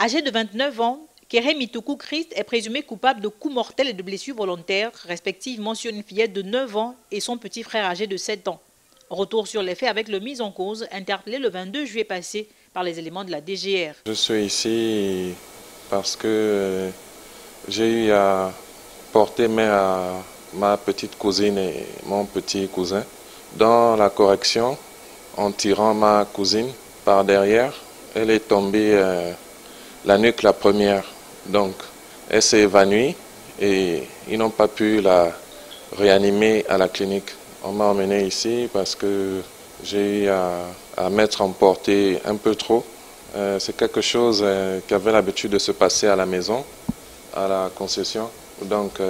Âgé de 29 ans, Kéré Mitoukou Christ est présumé coupable de coups mortels et de blessures volontaires, respectivement sur une fillette de 9 ans et son petit frère âgé de 7 ans. Retour sur les faits avec le mis en cause, interpellé le 22 juillet passé par les éléments de la DGR. Je suis ici parce que j'ai eu à porter main à ma petite cousine et mon petit cousin dans la correction en tirant ma cousine par derrière. Elle est tombée la nuque la première, donc elle s'est évanouie et ils n'ont pas pu la réanimer à la clinique. On m'a emmené ici parce que j'ai eu à mettre en portée un peu trop. C'est quelque chose qui avait l'habitude de se passer à la maison, à la concession. Donc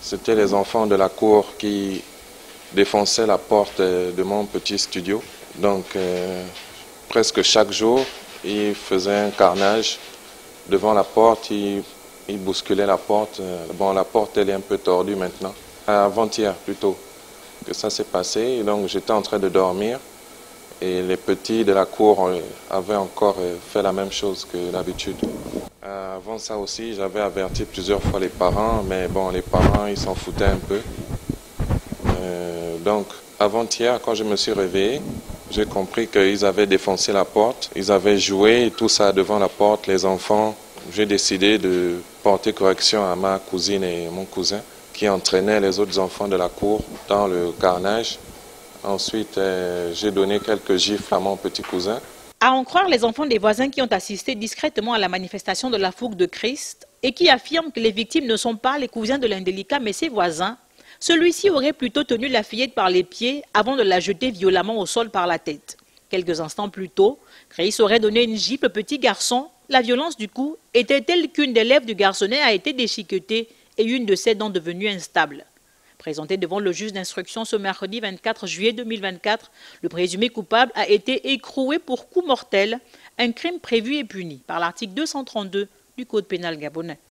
c'était les enfants de la cour qui défonçaient la porte de mon petit studio. Donc presque chaque jour, ils faisaient un carnage devant la porte, ils bousculaient la porte. Bon, la porte elle est un peu tordue maintenant. Avant-hier plutôt que ça s'est passé. Et donc j'étais en train de dormir et les petits de la cour avaient encore fait la même chose que d'habitude. Avant ça aussi, j'avais averti plusieurs fois les parents, mais bon, les parents ils s'en foutaient un peu. Donc avant-hier, quand je me suis réveillé, j'ai compris qu'ils avaient défoncé la porte, ils avaient joué tout ça devant la porte, les enfants. J'ai décidé de porter correction à ma cousine et mon cousin qui entraînaient les autres enfants de la cour dans le carnage. Ensuite, j'ai donné quelques gifles à mon petit cousin. À en croire les enfants des voisins qui ont assisté discrètement à la manifestation de la fougue de Christ et qui affirment que les victimes ne sont pas les cousins de l'indélicat mais ses voisins, celui-ci aurait plutôt tenu la fillette par les pieds avant de la jeter violemment au sol par la tête. Quelques instants plus tôt, Christ aurait donné une gifle au petit garçon. La violence du coup était telle qu'une des lèvres du garçonnet a été déchiquetée et une de ses dents devenue instable. Présenté devant le juge d'instruction ce mercredi 24 juillet 2024, le présumé coupable a été écroué pour coup mortel, un crime prévu et puni par l'article 232 du Code pénal gabonais.